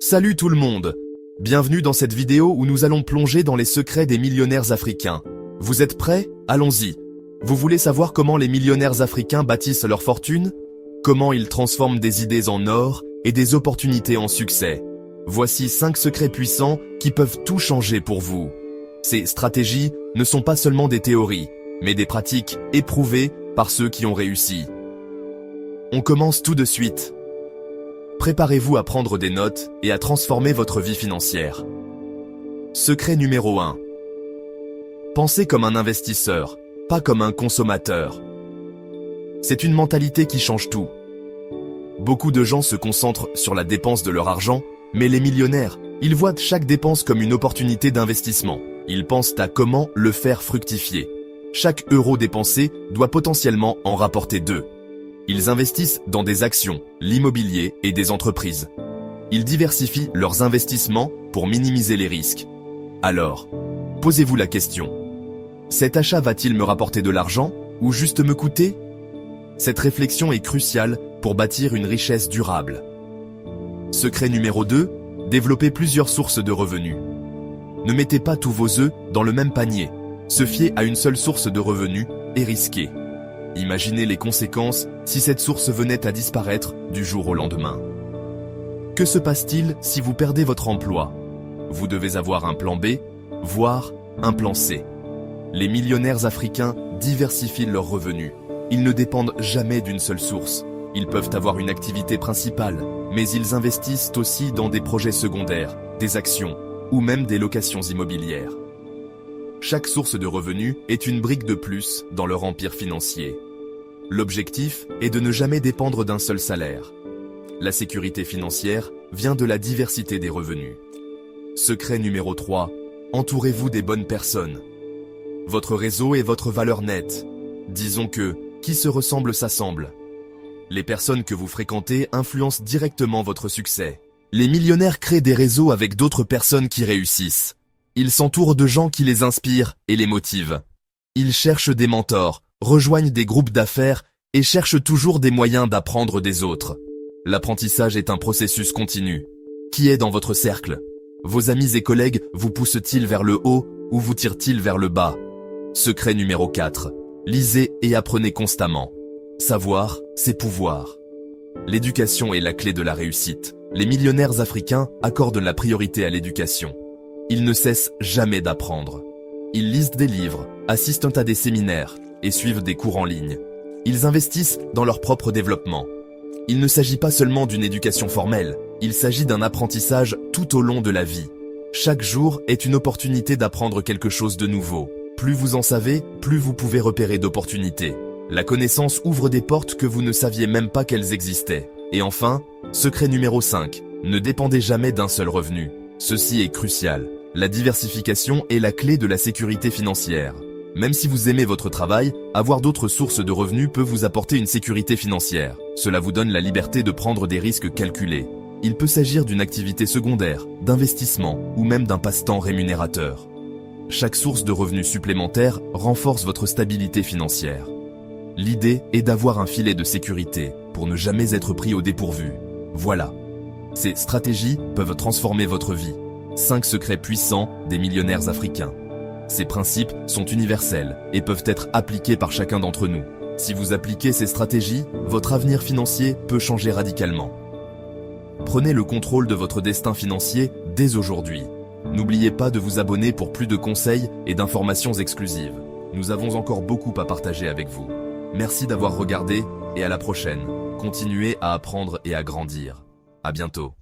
Salut tout le monde! Bienvenue dans cette vidéo où nous allons plonger dans les secrets des millionnaires africains. Vous êtes prêts? Allons-y! Vous voulez savoir comment les millionnaires africains bâtissent leur fortune? Comment ils transforment des idées en or et des opportunités en succès? Voici 5 secrets puissants qui peuvent tout changer pour vous. Ces stratégies ne sont pas seulement des théories, mais des pratiques éprouvées par ceux qui ont réussi. On commence tout de suite. Préparez-vous à prendre des notes et à transformer votre vie financière. Secret numéro 1. Pensez comme un investisseur, pas comme un consommateur. C'est une mentalité qui change tout. Beaucoup de gens se concentrent sur la dépense de leur argent, mais les millionnaires, ils voient chaque dépense comme une opportunité d'investissement. Ils pensent à comment le faire fructifier. Chaque euro dépensé doit potentiellement en rapporter 2. Ils investissent dans des actions, l'immobilier et des entreprises. Ils diversifient leurs investissements pour minimiser les risques. Alors, posez-vous la question. Cet achat va-t-il me rapporter de l'argent ou juste me coûter? Cette réflexion est cruciale pour bâtir une richesse durable. Secret numéro 2, développer plusieurs sources de revenus. Ne mettez pas tous vos œufs dans le même panier. Se fier à une seule source de revenus est risqué. Imaginez les conséquences si cette source venait à disparaître du jour au lendemain. Que se passe-t-il si vous perdez votre emploi? Vous devez avoir un plan B, voire un plan C. Les millionnaires africains diversifient leurs revenus. Ils ne dépendent jamais d'une seule source. Ils peuvent avoir une activité principale, mais ils investissent aussi dans des projets secondaires, des actions ou même des locations immobilières. Chaque source de revenus est une brique de plus dans leur empire financier. L'objectif est de ne jamais dépendre d'un seul salaire. La sécurité financière vient de la diversité des revenus. Secret numéro 3, entourez-vous des bonnes personnes. Votre réseau est votre valeur nette. Disons que, qui se ressemble s'assemble. Les personnes que vous fréquentez influencent directement votre succès. Les millionnaires créent des réseaux avec d'autres personnes qui réussissent. Ils s'entourent de gens qui les inspirent et les motivent. Ils cherchent des mentors, rejoignent des groupes d'affaires et cherchent toujours des moyens d'apprendre des autres. L'apprentissage est un processus continu. Qui est dans votre cercle? Vos amis et collègues vous poussent-ils vers le haut ou vous tirent-ils vers le bas? Secret numéro 4. Lisez et apprenez constamment. Savoir, c'est pouvoir. L'éducation est la clé de la réussite. Les millionnaires africains accordent la priorité à l'éducation. Ils ne cessent jamais d'apprendre. Ils lisent des livres, assistent à des séminaires et suivent des cours en ligne. Ils investissent dans leur propre développement. Il ne s'agit pas seulement d'une éducation formelle, il s'agit d'un apprentissage tout au long de la vie. Chaque jour est une opportunité d'apprendre quelque chose de nouveau. Plus vous en savez, plus vous pouvez repérer d'opportunités. La connaissance ouvre des portes que vous ne saviez même pas qu'elles existaient. Et enfin, secret numéro 5, ne dépendez jamais d'un seul revenu. Ceci est crucial. La diversification est la clé de la sécurité financière. Même si vous aimez votre travail, avoir d'autres sources de revenus peut vous apporter une sécurité financière. Cela vous donne la liberté de prendre des risques calculés. Il peut s'agir d'une activité secondaire, d'investissement ou même d'un passe-temps rémunérateur. Chaque source de revenus supplémentaire renforce votre stabilité financière. L'idée est d'avoir un filet de sécurité pour ne jamais être pris au dépourvu. Voilà. Ces stratégies peuvent transformer votre vie. 5 secrets puissants des millionnaires africains. Ces principes sont universels et peuvent être appliqués par chacun d'entre nous. Si vous appliquez ces stratégies, votre avenir financier peut changer radicalement. Prenez le contrôle de votre destin financier dès aujourd'hui. N'oubliez pas de vous abonner pour plus de conseils et d'informations exclusives. Nous avons encore beaucoup à partager avec vous. Merci d'avoir regardé et à la prochaine. Continuez à apprendre et à grandir. À bientôt.